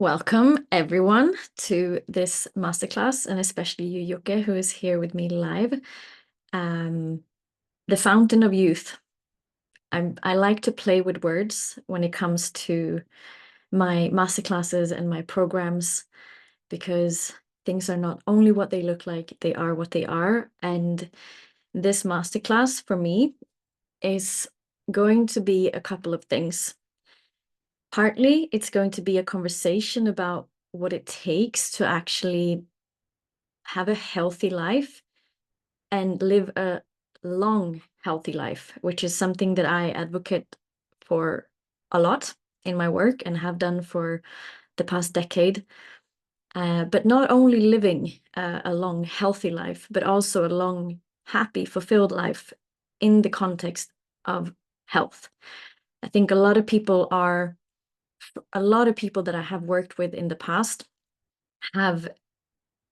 Welcome, everyone, to this masterclass, and especially you, Yoke, who is here with me live. Um, the Fountain of Youth. I like to play with words when it comes to my masterclasses and my programs because things are not only what they look like, they are what they are. And this masterclass for me is going to be a couple of things. Partly, it's going to be a conversation about what it takes to actually have a healthy life and live a long, healthy life, which is something that I advocate for a lot in my work and have done for the past decade. But not only living a long, healthy life, but also a long, happy, fulfilled life in the context of health. I think a lot of people that I have worked with in the past have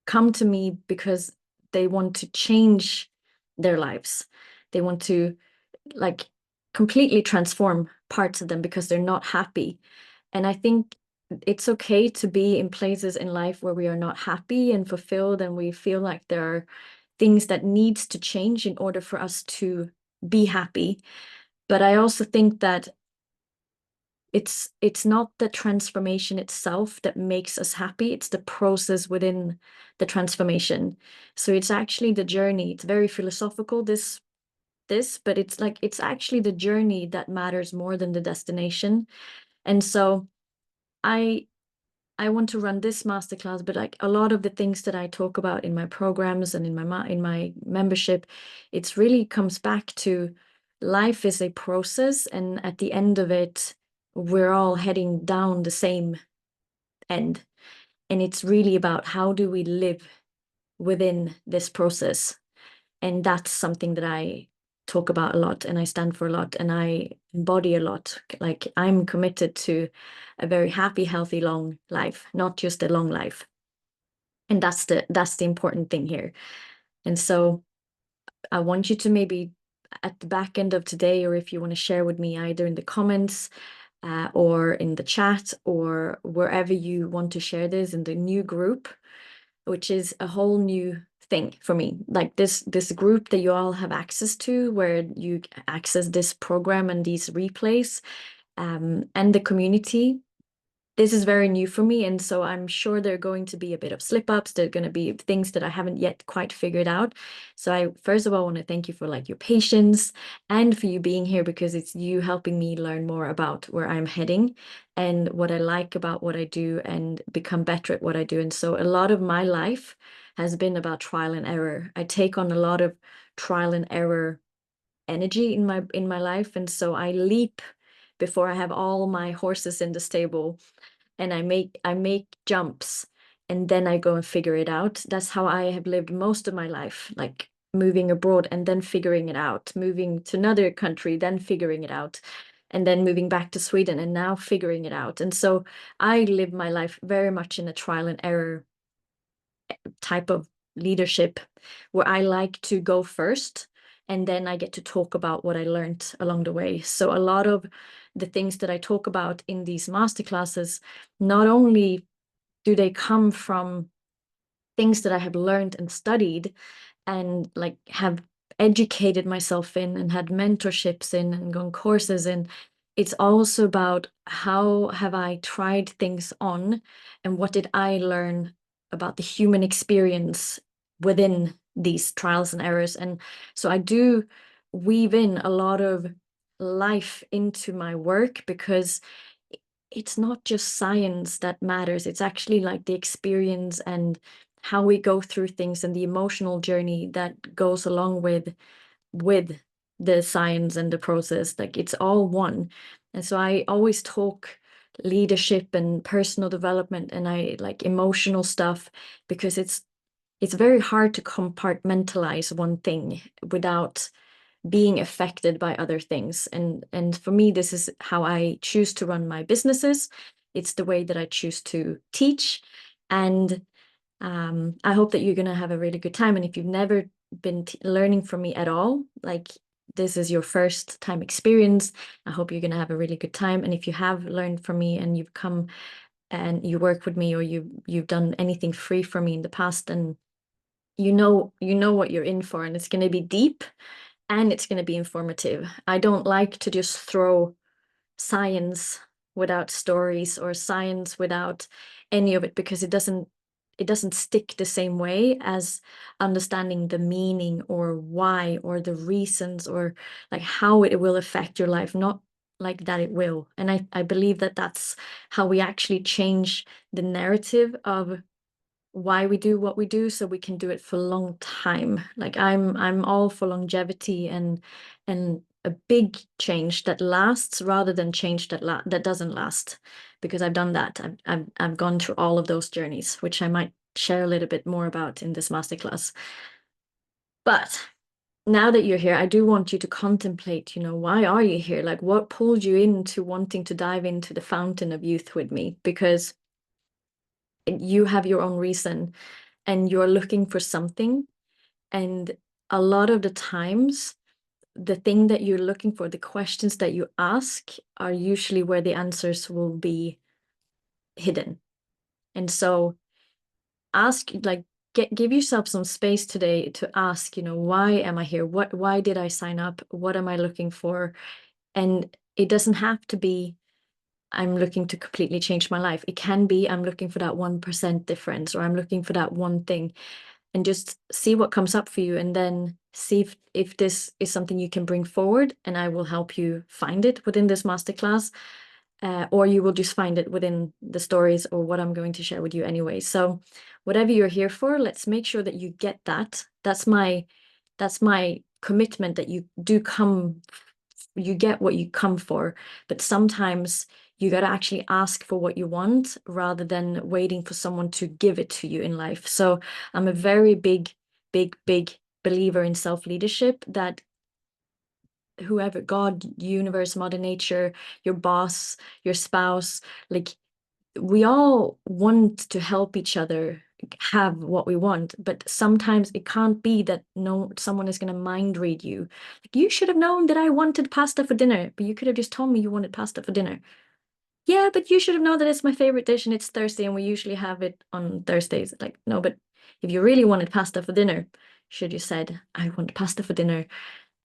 come to me because they want to change their lives. They want to like completely transform parts of them because they're not happy. And I think it's okay to be in places in life where we are not happy and fulfilled and we feel like there are things that needs to change in order for us to be happy. But I also think that it's not the transformation itself that makes us happy, it's the process within the transformation. So it's actually the journey. It's very philosophical, but it's actually the journey that matters more than the destination. And so I I want to run this masterclass, but like a lot of the things that I talk about in my programs and in my membership, it's really comes back to life is a process, and at the end of it, we're all heading down the same end. And it's really about how do we live within this process. And that's something that I talk about a lot and I stand for a lot and I embody a lot. Like I'm committed to a very happy, healthy, long life, not just a long life. And that's the important thing here. And so I want you to maybe at the back end of today, or if you want to share with me either in the comments or in the chat or wherever you want to share this in the new group, which is a whole new thing for me. Like this group that you all have access to, where you access this program and these replays, and the community. This is very new for me, and so I'm sure there are going to be a bit of slip-ups. There are going to be things that I haven't yet quite figured out. So I first of all want to thank you for like your patience and for you being here because it's you helping me learn more about where I'm heading and what I like about what I do and become better at what I do. And so a lot of my life has been about trial and error. I take on a lot of trial and error energy in my life, and so I leap before I have all my horses in the stable and I make jumps and then I go and figure it out. That's how I have lived most of my life, like moving abroad and then figuring it out, moving to another country, then figuring it out, and then moving back to Sweden and now figuring it out. And so I live my life very much in a trial and error type of leadership where I like to go first and then I get to talk about what I learned along the way. So a lot of the things that I talk about in these masterclasses, not only do they come from things that I have learned and studied and like have educated myself in and had mentorships in and gone courses in, it's also about how have I tried things on and what did I learn about the human experience within these trials and errors. And so I do weave in a lot of life into my work because it's not just science that matters. It's actually like the experience and how we go through things and the emotional journey that goes along with the science and the process. Like it's all one. And so I always talk leadership and personal development and I like emotional stuff because it's very hard to compartmentalize one thing without being affected by other things. And for me, this is how I choose to run my businesses. It's the way that I choose to teach. And I hope that you're going to have a really good time. And if you've never been learning from me at all, like this is your first time experience, I hope you're going to have a really good time. And if you have learned from me and you've come and you work with me, or you've done anything free for me in the past, then you know what you're in for, and it's going to be deep and it's going to be informative. I don't like to just throw science without stories, or science without any of it, because it doesn't stick the same way as understanding the meaning, or why, or the reasons, or like how it will affect your life, not like that it will. And I believe that that's how we actually change the narrative of why we do what we do, so we can do it for a long time. Like I'm all for longevity, and a big change that lasts, rather than change that doesn't last, because I've done that. I've gone through all of those journeys, which I might share a little bit more about in this masterclass. But now that you're here, I do want you to contemplate, why are you here? Like, what pulled you into wanting to dive into the fountain of youth with me? Because you have your own reason, and you're looking for something. And a lot of the times, the thing that you're looking for, the questions that you ask, are usually where the answers will be hidden. And so give yourself some space today to ask, why am I here? Why did I sign up? What am I looking for? And it doesn't have to be, I'm looking to completely change my life. It can be, I'm looking for that 1% difference, or I'm looking for that one thing. And just see what comes up for you, and then see if this is something you can bring forward, and I will help you find it within this masterclass, or you will just find it within the stories or what I'm going to share with you anyway. So whatever you're here for, let's make sure that you get that. That's my commitment, that you get what you come for. But sometimes you got to actually ask for what you want, rather than waiting for someone to give it to you in life. So I'm a very big, big, big believer in self-leadership, that whoever, God, universe, mother nature, your boss, your spouse, like, we all want to help each other have what we want, but sometimes it can't be that someone is going to mind read you. Like, you should have known that I wanted pasta for dinner, but you could have just told me you wanted pasta for dinner. Yeah, but you should have known that it's my favorite dish, and it's Thursday, and we usually have it on Thursdays. Like, no, but if you really wanted pasta for dinner, should you said, I want pasta for dinner,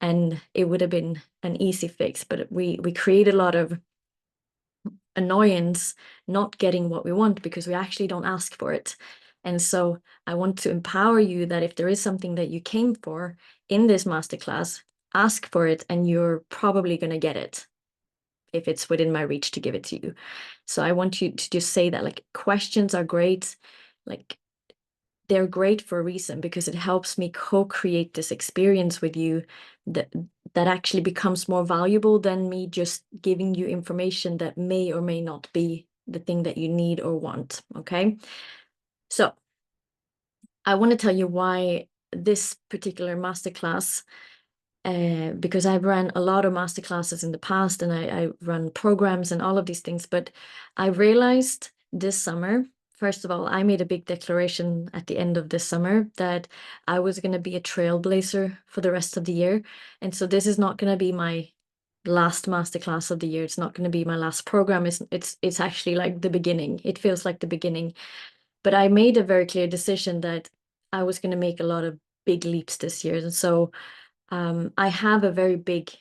and it would have been an easy fix. But we create a lot of annoyance not getting what we want, because we actually don't ask for it. And so I want to empower you that if there is something that you came for in this masterclass, ask for it, and you're probably going to get it if it's within my reach to give it to you. So I want you to just say that, like, questions are great. Like, they're great for a reason, because it helps me co-create this experience with you that actually becomes more valuable than me just giving you information that may or may not be the thing that you need or want. Okay. So I want to tell you why this particular masterclass, because I've run a lot of masterclasses in the past, and I run programs and all of these things. But I realized this summer, first of all, I made a big declaration at the end of this summer that I was going to be a trailblazer for the rest of the year. And so this is not going to be my last masterclass of the year. It's not going to be my last program. It's actually like the beginning. It feels like the beginning. But I made a very clear decision that I was going to make a lot of big leaps this year. And so I have a very big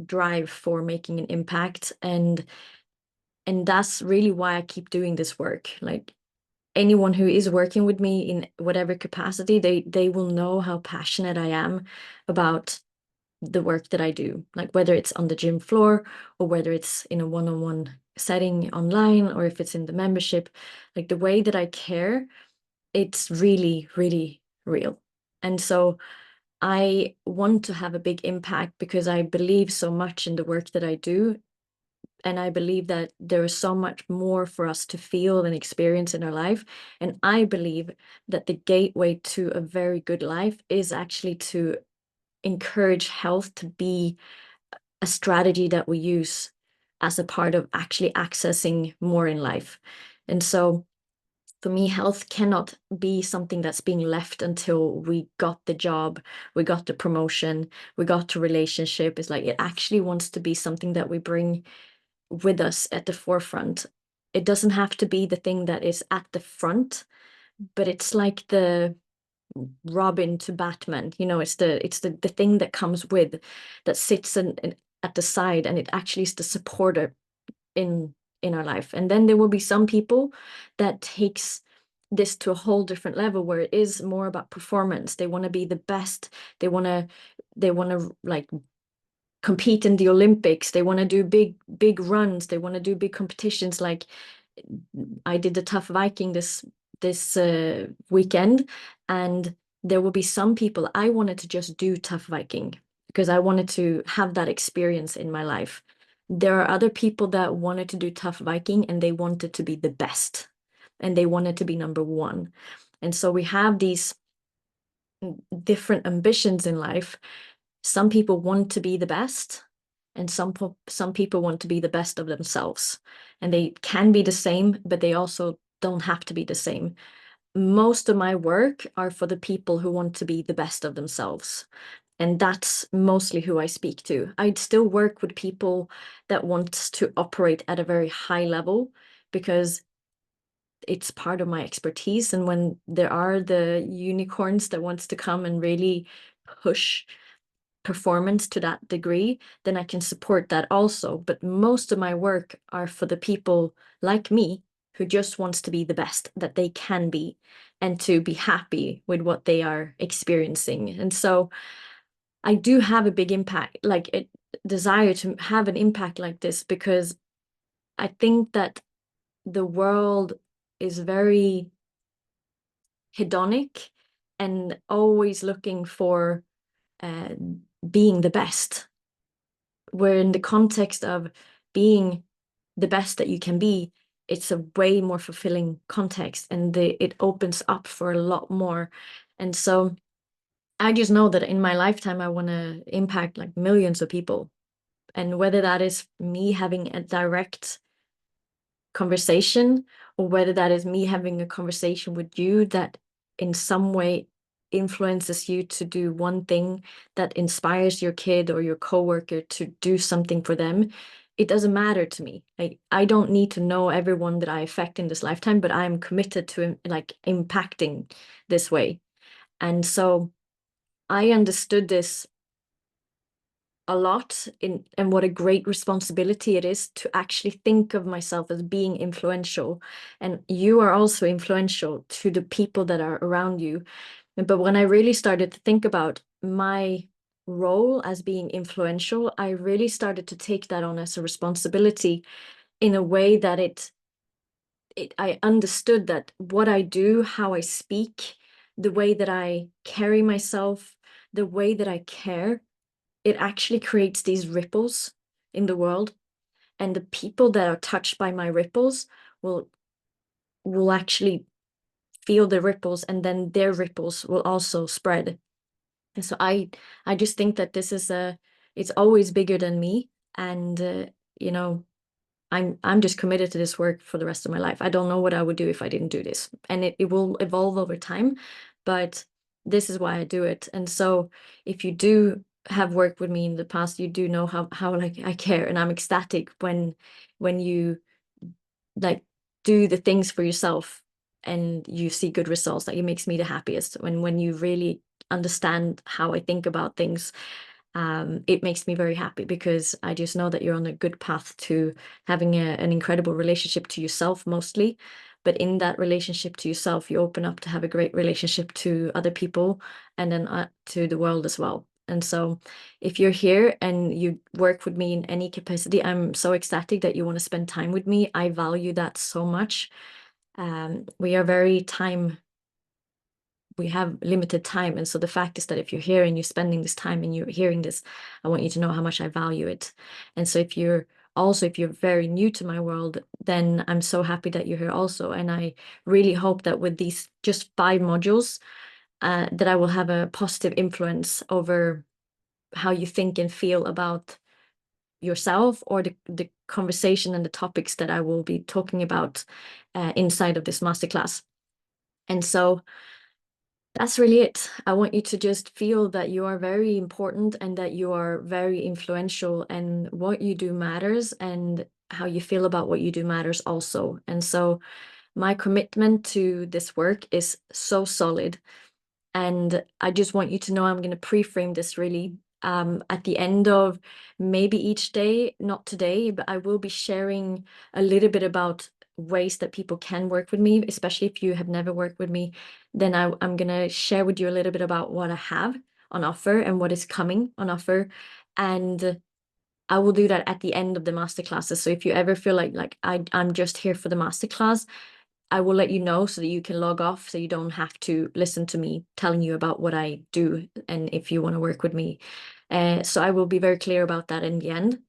drive for making an impact, and that's really why I keep doing this work. Like, anyone who is working with me in whatever capacity, they will know how passionate I am about the work that I do. Like, whether it's on the gym floor, or whether it's in a one-on-one setting online, or if it's in the membership, like, the way that I care, it's really, really real. And so I want to have a big impact, because I believe so much in the work that I do. And I believe that there is so much more for us to feel and experience in our life. And I believe that the gateway to a very good life is actually to encourage health to be a strategy that we use as a part of actually accessing more in life. And so for me, health cannot be something that's being left until we got the job, we got the promotion, we got the relationship. It's like, it actually wants to be something that we bring with us at the forefront it doesn't have to be the thing that is at the front, but it's like the Robin to Batman. It's the thing that comes with, that sits at the side, and it actually is the supporter in our life. And then there will be some people that takes this to a whole different level, where it is more about performance. They want to be the best. They want to like compete in the Olympics. They want to do big runs. They want to do big competitions. Like I did the Tough Viking this weekend, and there will be some people. I wanted to just do Tough Viking because I wanted to have that experience in my life. There are other people that wanted to do Tough Viking, and they wanted to be the best, and they wanted to be number one. And so we have these different ambitions in life. Some people want to be the best, and some people want to be the best of themselves. And they can be the same, but they also don't have to be the same. Most of my work are for the people who want to be the best of themselves. And that's mostly who I speak to. I'd still work with people that want to operate at a very high level, because it's part of my expertise. And when there are the unicorns that wants to come and really push performance to that degree, then I can support that also. But most of my work are for the people like me who just wants to be the best that they can be, and to be happy with what they are experiencing. And so I do have a big impact, like a desire to have an impact like this, because I think that the world is very hedonic and always looking for uh, being the best. Where in the context of being the best that you can be, it's a way more fulfilling context, and it opens up for a lot more. And so I just know that in my lifetime, I want to impact like millions of people. And whether that is me having a direct conversation, or whether that is me having a conversation with you that in some way influences you to do one thing that inspires your kid or your coworker to do something for them, it doesn't matter to me. I don't need to know everyone that I affect in this lifetime, but I'm committed to like impacting this way. And so I understood this a lot, and what a great responsibility it is to actually think of myself as being influential. And you are also influential to the people that are around you. But when I really started to think about my role as being influential, I really started to take that on as a responsibility, in a way that I understood that what I do, how I speak, the way that I carry myself, the way that I care, it actually creates these ripples in the world. And the people that are touched by my ripples will actually feel the ripples, and then their ripples will also spread. And so I just think that this is it's always bigger than me. And you know, I'm just committed to this work for the rest of my life. I don't know what I would do if I didn't do this. And it will evolve over time, but this is why I do it. And so if you do have worked with me in the past, you do know how like I care, and I'm ecstatic when you like do the things for yourself and you see good results. Like, it makes me the happiest when you really understand how I think about things. It makes me very happy, because I just know that you're on a good path to having an incredible relationship to yourself mostly. But in that relationship to yourself, you open up to have a great relationship to other people, and then to the world as well. And so if you're here and you work with me in any capacity, I'm so ecstatic that you want to spend time with me. I value that so much. We are very we have limited time. And so the fact is that if you're here and you're spending this time and you're hearing this, I want you to know how much I value it. And so if you're very new to my world, then I'm so happy that you're here also. And I really hope that with these just 5 modules, that I will have a positive influence over how you think and feel about yourself, or the conversation and the topics that I will be talking about inside of this masterclass. And so that's really it. I want you to just feel that you are very important, and that you are very influential, and what you do matters. And how you feel about what you do matters also. And so my commitment to this work is so solid. And I just want you to know I'm going to pre-frame this really at the end of maybe each day, not today, but I will be sharing a little bit about ways that people can work with me, especially if you have never worked with me. Then I'm going to share with you a little bit about what I have on offer and what is coming on offer. And I will do that at the end of the masterclasses. So if you ever feel like I'm just here for the masterclass, I will let you know so that you can log off, so you don't have to listen to me telling you about what I do and if you want to work with me. So I will be very clear about that in the end.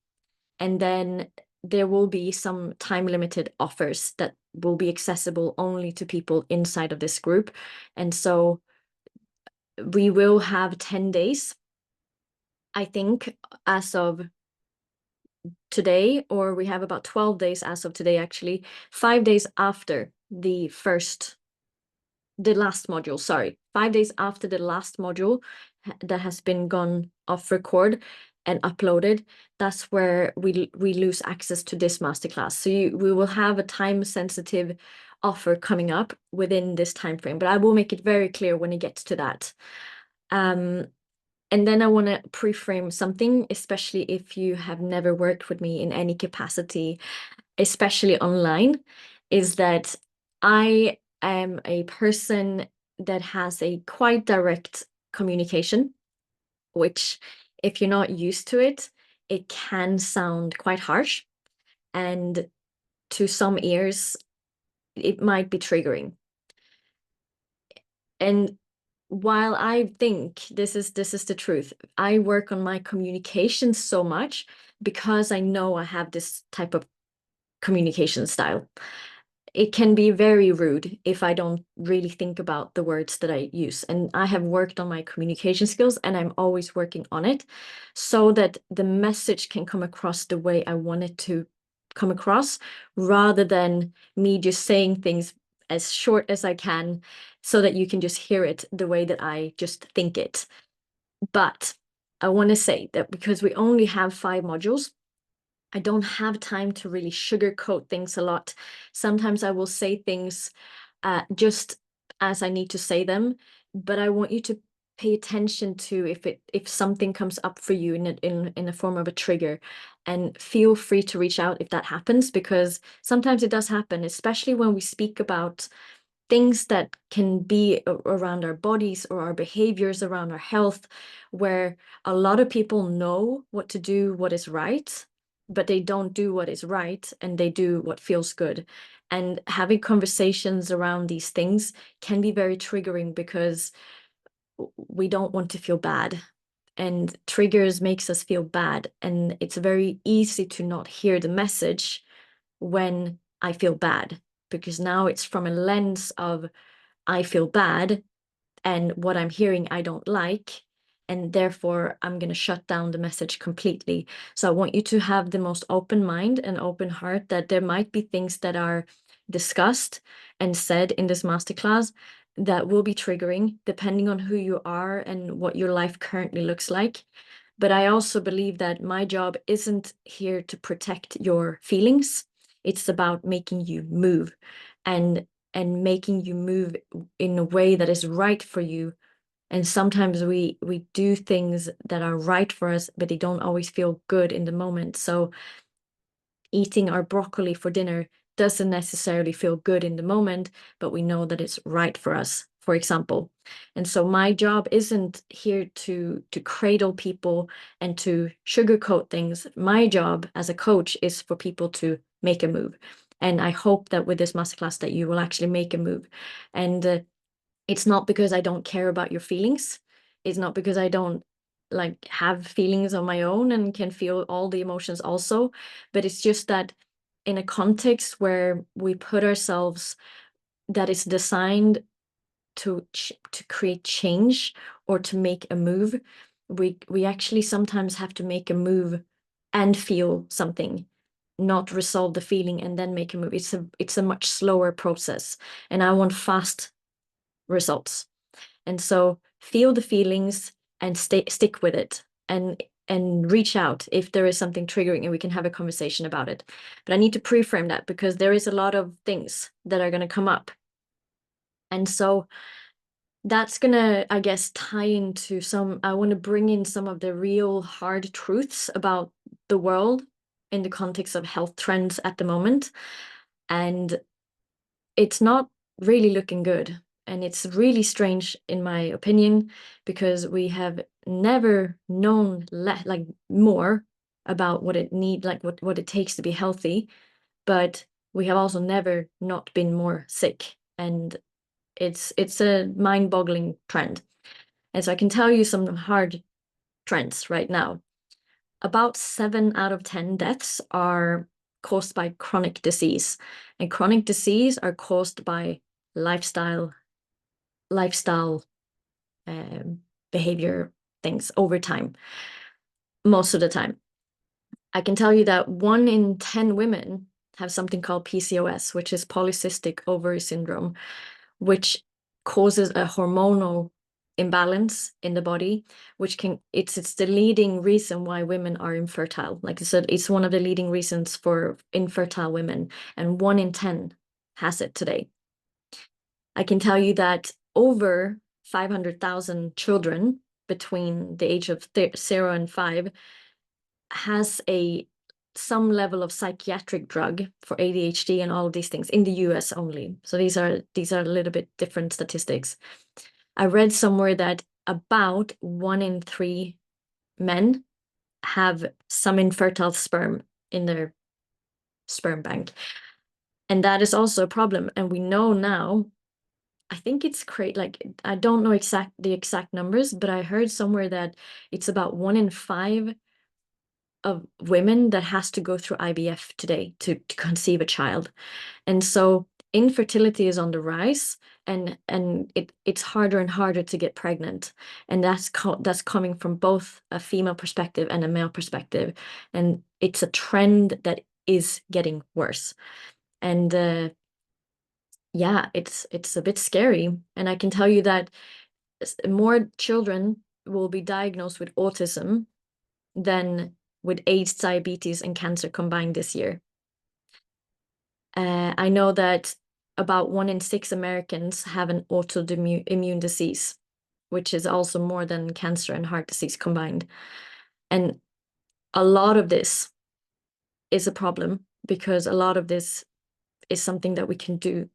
And then there will be some time limited offers that will be accessible only to people inside of this group. And so we will have 10 days, I think, as of today, or we have about 12 days as of today, actually, 5 days after the last module, sorry, 5 days after the last module that has been gone off record and uploaded, that's where we lose access to this masterclass. So we will have a time sensitive offer coming up within this time frame, but I will make it very clear when it gets to that. And then I want to pre-frame something, especially if you have never worked with me in any capacity, especially online, is that I am a person that has a quite direct communication, which if you're not used to it, it can sound quite harsh. And to some ears, it might be triggering. And while I think this is the truth, I work on my communication so much because I know I have this type of communication style. It can be very rude if I don't really think about the words that I use. And I have worked on my communication skills, and I'm always working on it so that the message can come across the way I want it to come across, rather than me just saying things as short as I can so that you can just hear it the way that I just think it. But I want to say that because we only have 5 modules, I don't have time to really sugarcoat things a lot. Sometimes I will say things just as I need to say them, but I want you to pay attention to if something comes up for you in a form of a trigger, and feel free to reach out if that happens, because sometimes it does happen, especially when we speak about things that can be around our bodies or our behaviors around our health, where a lot of people know what to do, what is right, but they don't do what is right, and they do what feels good. And having conversations around these things can be very triggering because we don't want to feel bad. And triggers makes us feel bad. And it's very easy to not hear the message when I feel bad, because now it's from a lens of I feel bad and what I'm hearing I don't like, and therefore I'm going to shut down the message completely. So I want you to have the most open mind and open heart, that there might be things that are discussed and said in this masterclass that will be triggering depending on who you are and what your life currently looks like. But I also believe that my job isn't here to protect your feelings. It's about making you move, and making you move in a way that is right for you. And sometimes we do things that are right for us, but they don't always feel good in the moment. So eating our broccoli for dinner doesn't necessarily feel good in the moment, but we know that it's right for us, for example. And so my job isn't here to cradle people and to sugarcoat things. My job as a coach is for people to make a move. And I hope that with this masterclass that you will actually make a move. And it's not because I don't care about your feelings. It's not because I don't like have feelings of my own and can feel all the emotions also, but it's just that in a context where we put ourselves, that is designed to create change or to make a move, we actually sometimes have to make a move and feel something, not resolve the feeling and then make a move. It's a much slower process, and I want fast results. And so feel the feelings and stick with it. And and reach out if there is something triggering and we can have a conversation about it. But I need to pre-frame that because there is a lot of things that are going to come up. And so that's going to, I guess, tie into I want to bring in some of the real hard truths about the world in the context of health trends at the moment. And it's not really looking good. And it's really strange, in my opinion, because we have never known like more about what what it takes to be healthy, but we have also never not been more sick. And it's a mind-boggling trend. And so I can tell you some hard trends right now. About 7 out of 10 deaths are caused by chronic disease. And chronic disease are caused by lifestyle behavior things over time, most of the time. I can tell you that 1 in 10 women have something called PCOS, which is polycystic ovary syndrome, which causes a hormonal imbalance in the body, which it's the leading reason why women are infertile. Like I said, it's one of the leading reasons for infertile women, and 1 in 10 has it today. I can tell you that over 500,000 children between the age of 0 and 5 has some level of psychiatric drug for ADHD and all of these things in the US only. So these are a little bit different statistics. I read somewhere that about 1 in 3 men have some infertile sperm in their sperm bank. And that is also a problem. And we know now, I think it's great. Like, I don't know the exact numbers, but I heard somewhere that it's about 1 in 5 of women that has to go through IVF today to conceive a child. And so infertility is on the rise, and it's harder and harder to get pregnant. And that's coming from both a female perspective and a male perspective. And it's a trend that is getting worse. And yeah, it's a bit scary. And I can tell you that more children will be diagnosed with autism than with AIDS, diabetes, and cancer combined this year. I know that about 1 in 6 Americans have an autoimmune disease, which is also more than cancer and heart disease combined. And a lot of this is a problem because a lot of this is something that we can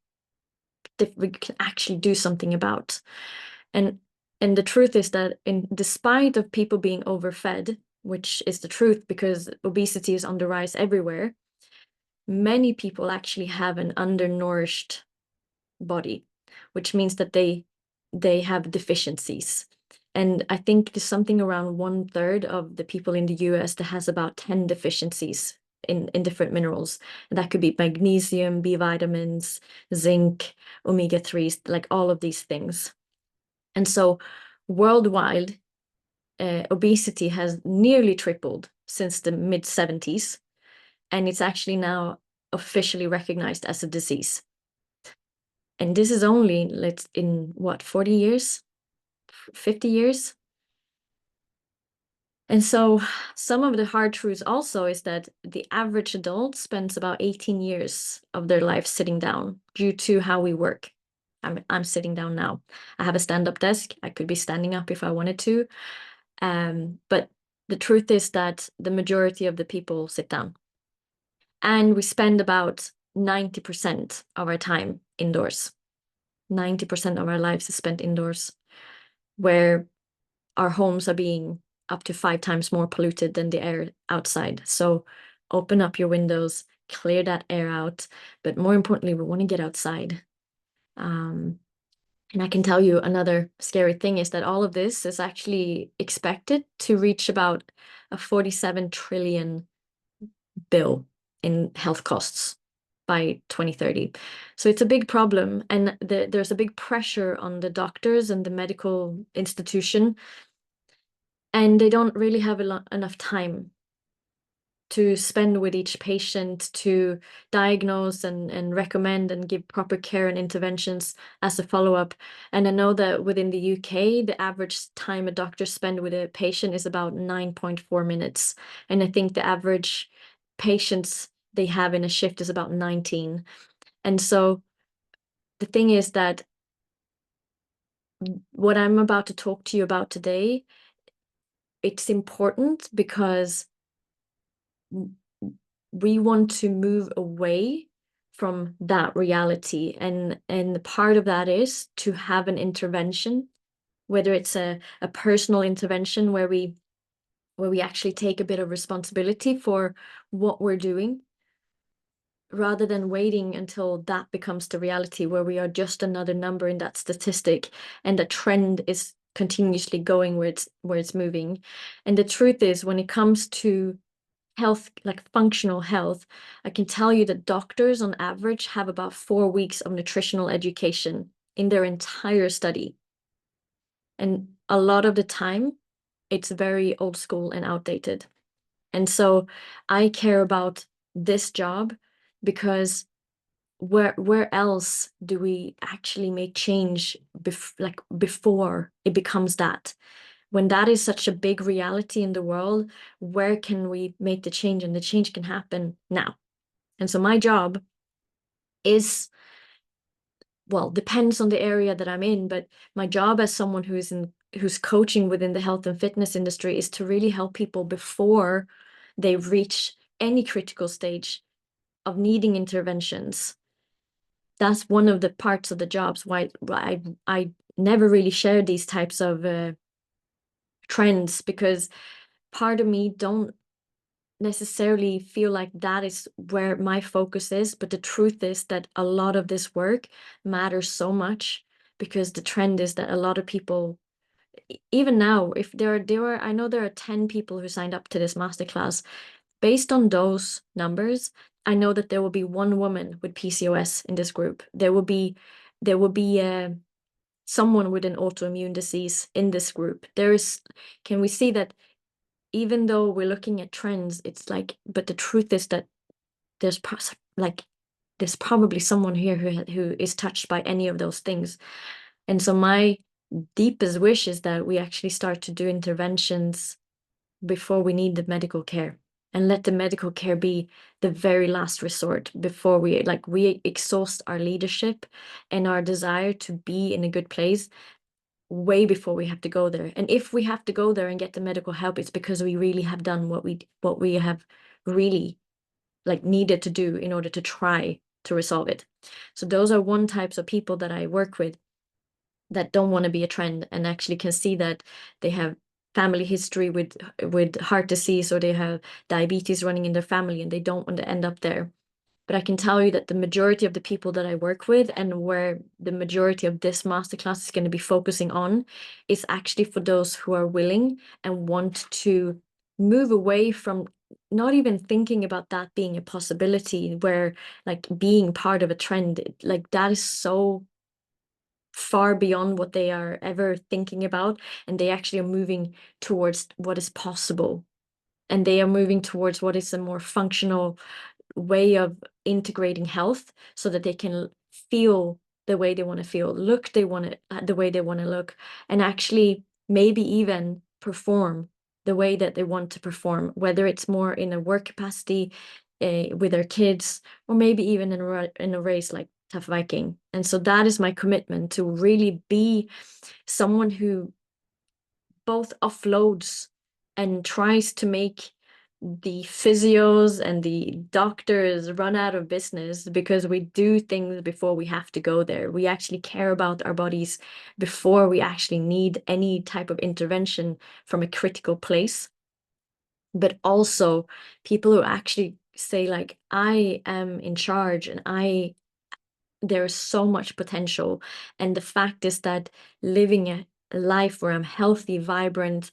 actually do something about. And the truth is that despite of people being overfed, which is the truth because obesity is on the rise everywhere, many people actually have an undernourished body, which means that they have deficiencies. And I think there's something around 1/3 of the people in the US that has about 10 deficiencies in different minerals. And that could be magnesium, B vitamins, zinc, omega-3s, like all of these things. And so worldwide, obesity has nearly tripled since the mid-70s, and it's actually now officially recognized as a disease. And this is only in what, 40 years, 50 years? And so some of the hard truths also is that the average adult spends about 18 years of their life sitting down due to how we work. I'm sitting down now. I have a stand-up desk. I could be standing up if I wanted to. But the truth is that the majority of the people sit down. And we spend about 90% of our time indoors. 90% of our lives is spent indoors, where our homes are being up to 5 times more polluted than the air outside. So open up your windows, clear that air out. But more importantly, we want to get outside. And I can tell you another scary thing is that all of this is actually expected to reach about a 47 trillion bill in health costs by 2030. So it's a big problem, and there's a big pressure on the doctors and the medical institution, and they don't really have enough time spend with each patient, to diagnose and recommend and give proper care and interventions as a follow-up. And I know that within the UK, the average time a doctor spend with a patient is about 9.4 minutes. And I think the average patients they have in a shift is about 19. And so the thing is that what I'm about to talk to you about today, it's important because we want to move away from that reality. And part of that is to have an intervention, whether it's a personal intervention where we actually take a bit of responsibility for what we're doing, rather than waiting until that becomes the reality where we are just another number in that statistic and the trend is continuously going where it's moving. And the truth is, when it comes to health, like functional health, I can tell you that doctors on average have about 4 weeks of nutritional education in their entire study. And a lot of the time, it's very old school and outdated. And so I care about this job because where else do we actually make change before it becomes that? When that is such a big reality in the world, where can we make the change? And the change can happen now. And so my job is, well, depends on the area that I'm in, but my job as someone who's coaching within the health and fitness industry is to really help people before they reach any critical stage of needing interventions. That's one of the parts of the jobs why I never really share these types of trends, because part of me don't necessarily feel like that is where my focus is. But the truth is that a lot of this work matters so much, because the trend is that a lot of people, even now, if I know there are 10 people who signed up to this masterclass. Based on those numbers, I know that there will be one woman with PCOS in this group. There will be someone with an autoimmune disease in this group. Can we see that even though we're looking at trends, it's like, but the truth is that there's there's probably someone here who is touched by any of those things. And so my deepest wish is that we actually start to do interventions before we need the medical care, and let the medical care be the very last resort before we exhaust our leadership and our desire to be in a good place way before we have to go there. And if we have to go there and get the medical help, it's because we really have done what we have really needed to do in order to try to resolve it. So those are one types of people that I work with, that don't want to be a trend and actually can see that they have family history with heart disease, or they have diabetes running in their family and they don't want to end up there. But I can tell you that the majority of the people that I work with, and where the majority of this masterclass is going to be focusing on, is actually for those who are willing and want to move away from not even thinking about that being a possibility, where being part of a trend, that is so far beyond what they are ever thinking about. And they actually are moving towards what is possible. And they are moving towards what is a more functional way of integrating health, so that they can feel the way they want to feel, look the way they want to look, and actually maybe even perform the way that they want to perform, whether it's more in a work capacity with their kids, or maybe even in a race like Tough Viking. And so that is my commitment, to really be someone who both offloads and tries to make the physios and the doctors run out of business, because we do things before we have to go there. We actually care about our bodies before we actually need any type of intervention from a critical place. But also people who actually say I am in charge, and there's so much potential. And the fact is that living a life where I'm healthy, vibrant,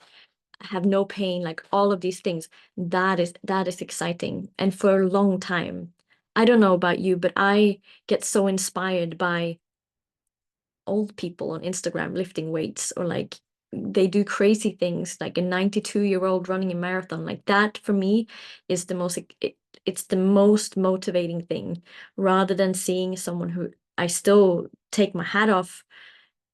have no pain, all of these things, that is exciting. And for a long time, I don't know about you, but I get so inspired by old people on Instagram lifting weights, or they do crazy things, like a 92-year-old running a marathon. Like that for me is the most it's the most motivating thing, rather than seeing someone who I still take my hat off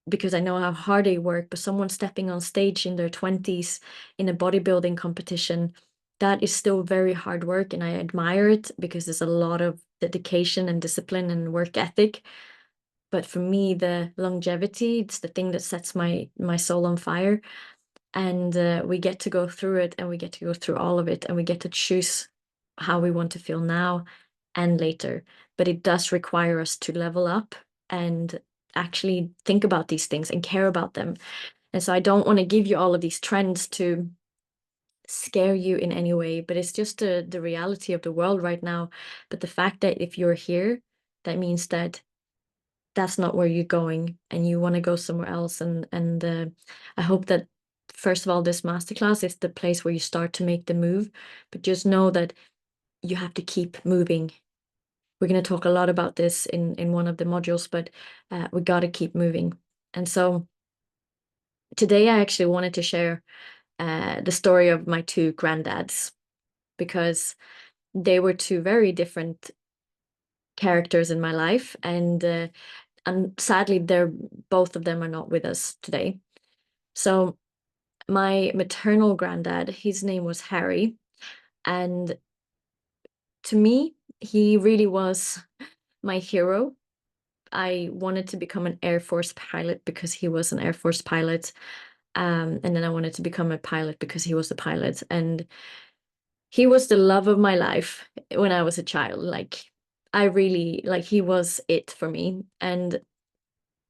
because I know how hard they work, but someone stepping on stage in their 20s in a bodybuilding competition, that is still very hard work, and I admire it because there's a lot of dedication and discipline and work ethic. But for me, the longevity, it's the thing that sets my soul on fire. And we get to go through it, and we get to go through all of it, and we get to choose how we want to feel now and later. But it does require us to level up and actually think about these things and care about them. And so I don't want to give you all of these trends to scare you in any way, but it's just the reality of the world right now. But the fact that if you're here, that means that that's not where you're going and you want to go somewhere else. And I hope that first of all, this masterclass is the place where you start to make the move, but just know that you have to keep moving. We're going to talk a lot about this in one of the modules, but we got to keep moving. And so today I actually wanted to share the story of my two granddads, because they were two very different characters in my life, and sadly, they're both of them are not with us today. So my maternal granddad, his name was Harry, and to me, he really was my hero. I wanted to become an Air Force pilot because he was an Air Force pilot. And then I wanted to become a pilot because he was a pilot. And he was the love of my life when I was a child. Like, I really, like, he was it for me. And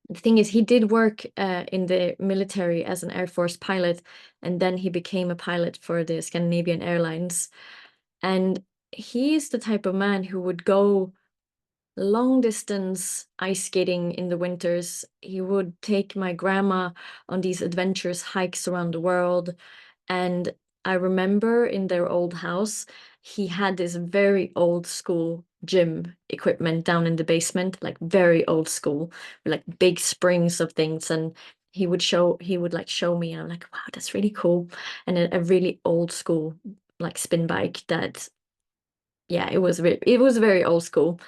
the thing is, he did work in the military as an Air Force pilot, and then he became a pilot for the Scandinavian Airlines. And he's the type of man who would go long distance ice skating in the winters. He would take my grandma on these adventurous hikes around the world. And I remember in their old house, he had this very old school gym equipment down in the basement, like very old school, with like big springs of things. And he would like show me, and I'm like, wow, that's really cool. And a really old school like spin bike that, yeah, it was very old school.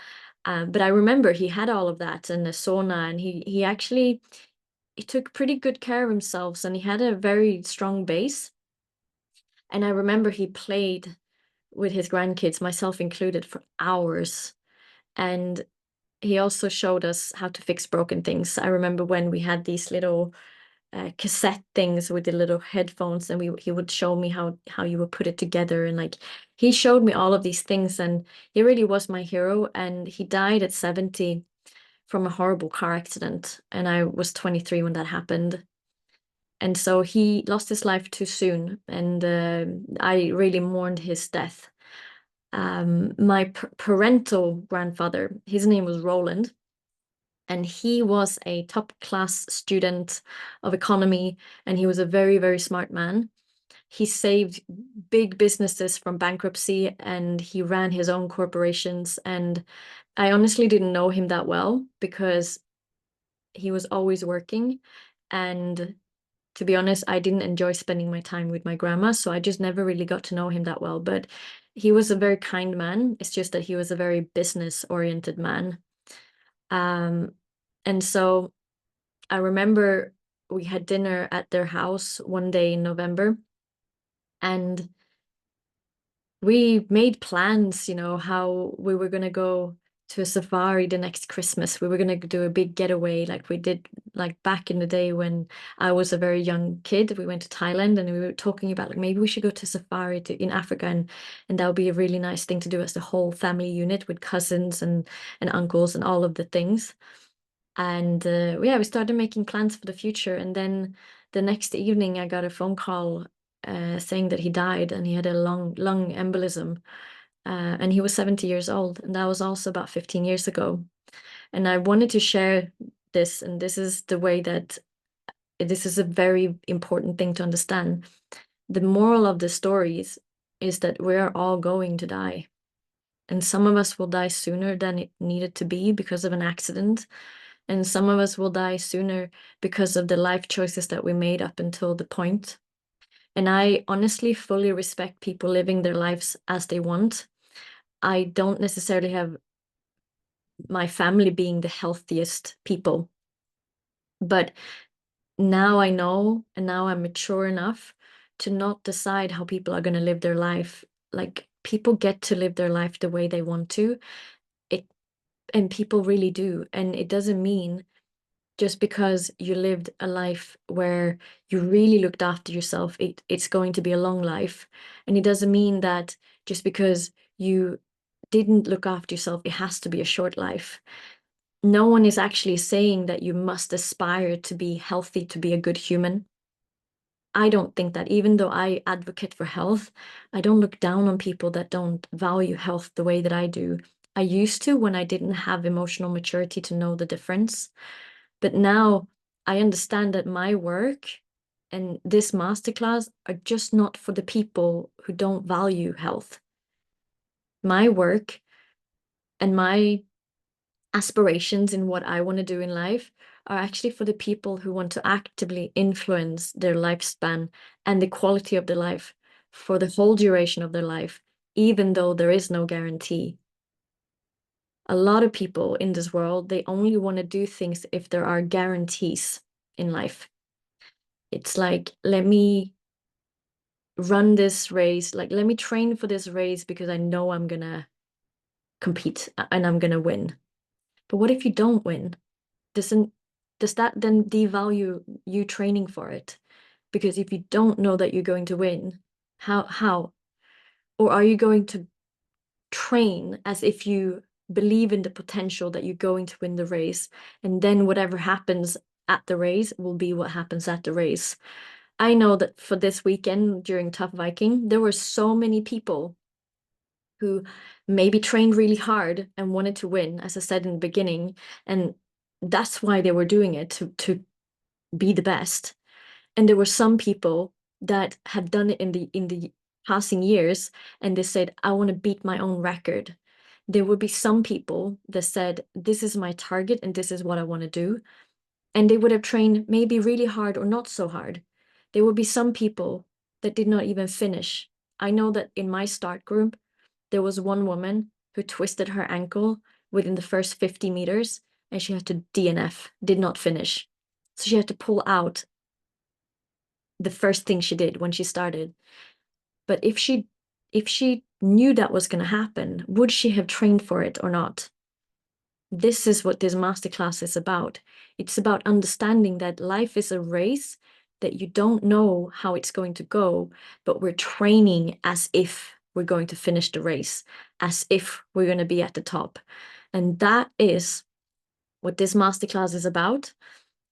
But I remember he had all of that and a sauna, and he actually he took pretty good care of himself, and he had a very strong base. And I remember he played with his grandkids, myself included, for hours. And he also showed us how to fix broken things. I remember when we had these little cassette things with the little headphones, and he would show me how you would put it together, and like he showed me all of these things, and he really was my hero. And he died at 70 from a horrible car accident, and I was 23 when that happened. And so he lost his life too soon, and I really mourned his death. My parental grandfather, his name was Roland, and he was a top class student of economy, and he was a very, very smart man. He saved big businesses from bankruptcy, and he ran his own corporations. And I honestly didn't know him that well because he was always working. And to be honest, I didn't enjoy spending my time with my grandma, so I just never really got to know him that well. But he was a very kind man. It's just that he was a very business-oriented man. Um, and so I remember we had dinner at their house one day in November, and we made plans, how we were going to go to a safari the next Christmas. We were going to do a big getaway like we did like back in the day when I was a very young kid. We went to Thailand, and we were talking about like maybe we should go to safari in Africa, and that would be a really nice thing to do as the whole family unit with cousins and uncles and all of the things. And yeah, we started making plans for the future. And then the next evening, I got a phone call saying that he died, and he had a lung embolism. And he was 70 years old. And that was also about 15 years ago. And I wanted to share this. And this is the way that this is a very important thing to understand. The moral of the stories is that we are all going to die. And some of us will die sooner than it needed to be because of an accident. And some of us will die sooner because of the life choices that we made up until the point. And I honestly fully respect people living their lives as they want. I don't necessarily have my family being the healthiest people, but now I know, and now I'm mature enough to not decide how people are going to live their life. Like, people get to live their life the way they want to. It and people really do. And it doesn't mean just because you lived a life where you really looked after yourself, it's going to be a long life. And it doesn't mean that just because you didn't look after yourself, it has to be a short life. No one is actually saying that you must aspire to be healthy, to be a good human. I don't think that, even though I advocate for health, I don't look down on people that don't value health the way that I do. I used to when I didn't have emotional maturity to know the difference. But now I understand that my work and this masterclass are just not for the people who don't value health. My work and my aspirations in what I want to do in life are actually for the people who want to actively influence their lifespan and the quality of their life for the whole duration of their life, even though there is no guarantee. A lot of people in this world, they only want to do things if there are guarantees in life. It's like, let me run this race, like, let me train for this race because I know I'm gonna compete and I'm gonna win. But what if you don't win? Doesn't does that then devalue you training for it? Because if you don't know that you're going to win, how? Or are you going to train as if you believe in the potential that you're going to win the race, and then whatever happens at the race will be what happens at the race? I know that for this weekend during Tough Viking, there were so many people who maybe trained really hard and wanted to win, as I said in the beginning, and that's why they were doing it, to be the best. And there were some people that have done it in the passing years, and they said, I want to beat my own record. There would be some people that said, this is my target and this is what I want to do. And they would have trained maybe really hard or not so hard. There would be some people that did not even finish. I know that in my start group, there was one woman who twisted her ankle within the first 50 meters, and she had to DNF, did not finish. So she had to pull out the first thing she did when she started. But if she knew that was going to happen, would she have trained for it or not? This is what this masterclass is about. It's about understanding that life is a race, that you don't know how it's going to go, but we're training as if we're going to finish the race, as if we're going to be at the top. And that is what this masterclass is about.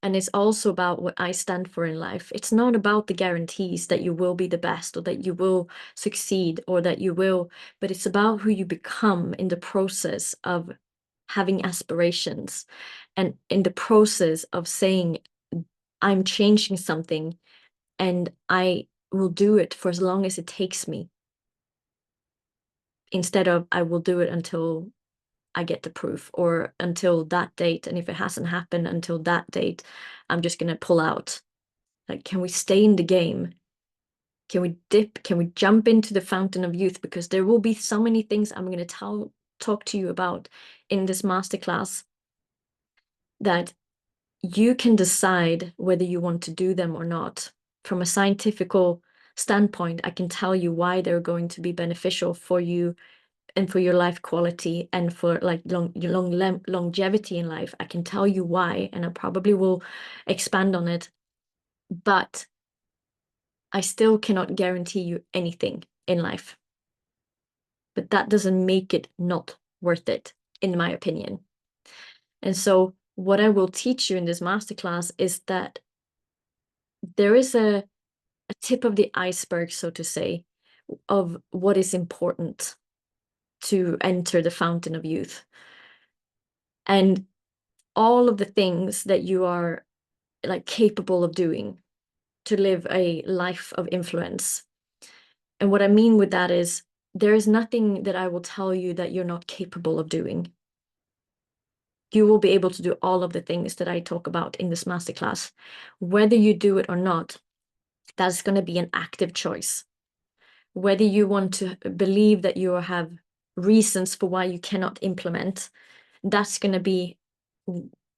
And it's also about what I stand for in life. It's not about the guarantees that you will be the best or that you will succeed or that you will, but it's about who you become in the process of having aspirations and in the process of saying, I'm changing something and I will do it for as long as it takes me, instead of I will do it until I get the proof or until that date. And if it hasn't happened until that date, I'm just going to pull out. Like, can we stay in the game? Can we dip? Can we jump into the fountain of youth? Because there will be so many things I'm going to talk to you about in this masterclass that you can decide whether you want to do them or not. From a scientific standpoint, I can tell you why they're going to be beneficial for you and for your life quality and for like longevity in life. I can tell you why, and I probably will expand on it, but I still cannot guarantee you anything in life. But that doesn't make it not worth it, in my opinion. And so what I will teach you in this masterclass is that there is a tip of the iceberg, so to say, of what is important to enter the fountain of youth. And all of the things that you are like capable of doing to live a life of influence. And what I mean with that is there is nothing that I will tell you that you're not capable of doing. you will be able to do all of the things that I talk about in this masterclass. Whether you do it or not, that's going to be an active choice. Whether you want to believe that you have reasons for why you cannot implement, that's going to be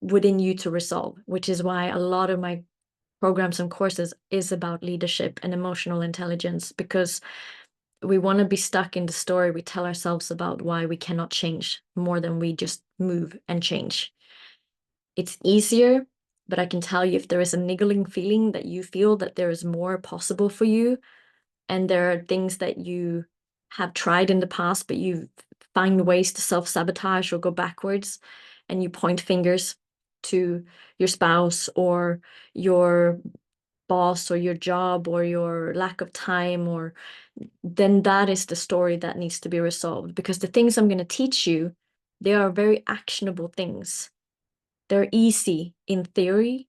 within you to resolve, which is why a lot of my programs and courses is about leadership and emotional intelligence, because we want to be stuck in the story we tell ourselves about why we cannot change more than we just move and change. It's easier, but I can tell you, if there is a niggling feeling that you feel that there is more possible for you, and there are things that you have tried in the past, but you find ways to self-sabotage or go backwards, and you point fingers to your spouse or your boss or your job or your lack of time, or then that is the story that needs to be resolved. Because the things I'm going to teach you, they are very actionable things. They're easy in theory,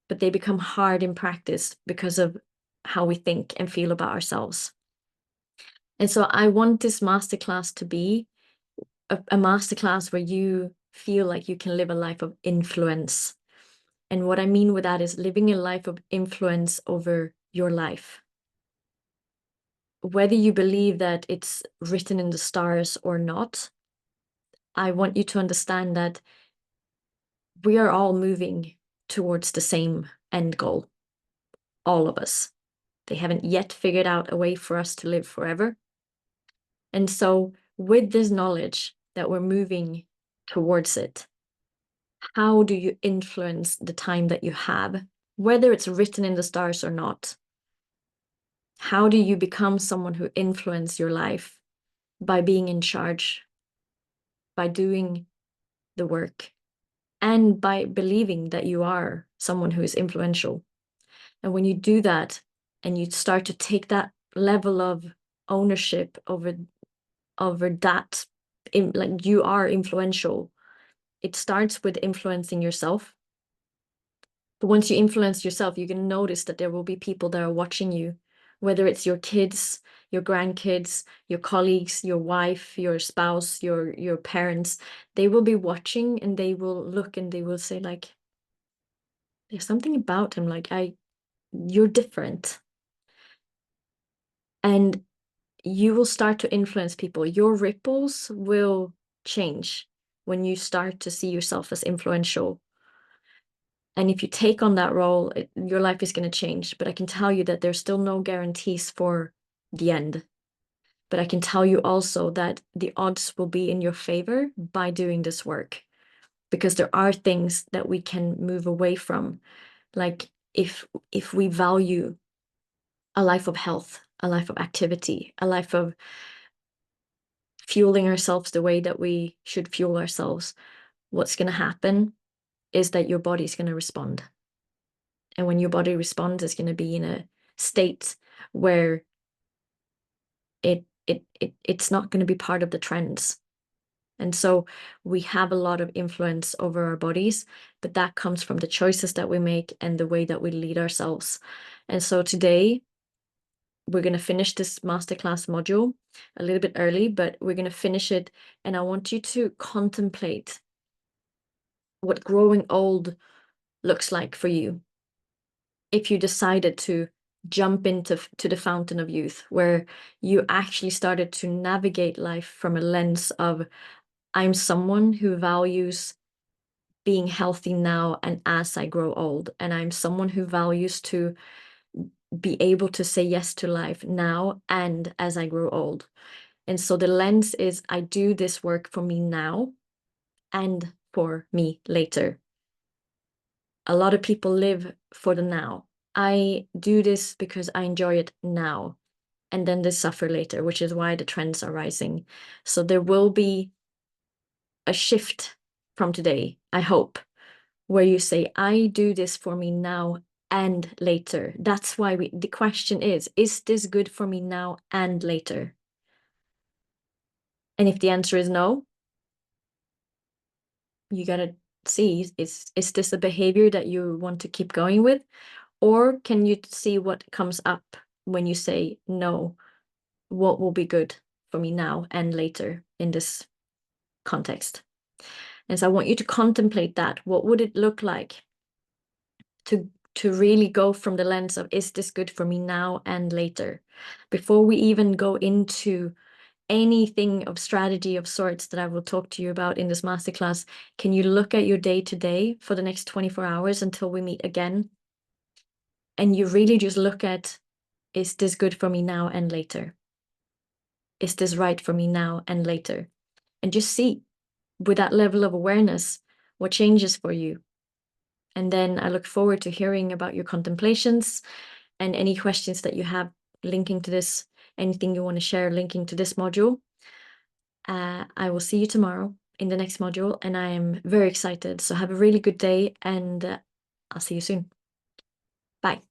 but they become hard in practice because of how we think and feel about ourselves. And so I want this masterclass to be a masterclass where you feel like you can live a life of influence. And what I mean with that is living a life of influence over your life. Whether you believe that it's written in the stars or not, I want you to understand that we are all moving towards the same end goal, all of us. They haven't yet figured out a way for us to live forever. And so with this knowledge that we're moving towards it, how do you influence the time that you have, whether it's written in the stars or not? How do you become someone who influences your life? By being in charge, by doing the work, and by believing that you are someone who is influential. And when you do that and you start to take that level of ownership over that, like you are influential, it starts with influencing yourself. But once you influence yourself, you can notice that there will be people that are watching you, whether it's your kids, your grandkids, your colleagues, your wife, your spouse, your parents. They will be watching, and they will look and they will say, like, there's something about him, like, you're different. And you will start to influence people. Your ripples will change when you start to see yourself as influential. And if you take on that role, your life is going to change. But I can tell you that there's still no guarantees for the end. But I can tell you also that the odds will be in your favor by doing this work, because there are things that we can move away from. Like if we value a life of health, a life of activity, a life of fueling ourselves the way that we should fuel ourselves, what's going to happen is that your body's going to respond. And when your body responds, it's going to be in a state where it's not going to be part of the trends. And so we have a lot of influence over our bodies, but that comes from the choices that we make and the way that we lead ourselves. And so today we're going to finish this masterclass module a little bit early, but we're going to finish it. And I want you to contemplate what growing old looks like for you. If you decided to jump into the fountain of youth, where you actually started to navigate life from a lens of, I'm someone who values being healthy now and as I grow old, and I'm someone who values to be able to say yes to life now and as I grow old. And so the lens is, I do this work for me now and for me later. A lot of people live for the now. I do this because I enjoy it now, and then they suffer later, which is why the trends are rising. So there will be a shift from today, I hope, where you say, I do this for me now and later. That's why the question is this good for me now and later? And if the answer is no, you gotta see, is this a behavior that you want to keep going with? Or can you see what comes up when you say no? What will be good for me now and later in this context? And so I want you to contemplate that. What would it look like to really go from the lens of, is this good for me now and later? Before we even go into anything of strategy of sorts that I will talk to you about in this masterclass, can you look at your day to day for the next 24 hours until we meet again? And you really just look at, is this good for me now and later? Is this right for me now and later? And just see, with that level of awareness, what changes for you. And then I look forward to hearing about your contemplations and any questions that you have linking to this, anything you want to share linking to this module. I will see you tomorrow in the next module, and I am very excited. So have a really good day, and I'll see you soon. Bye.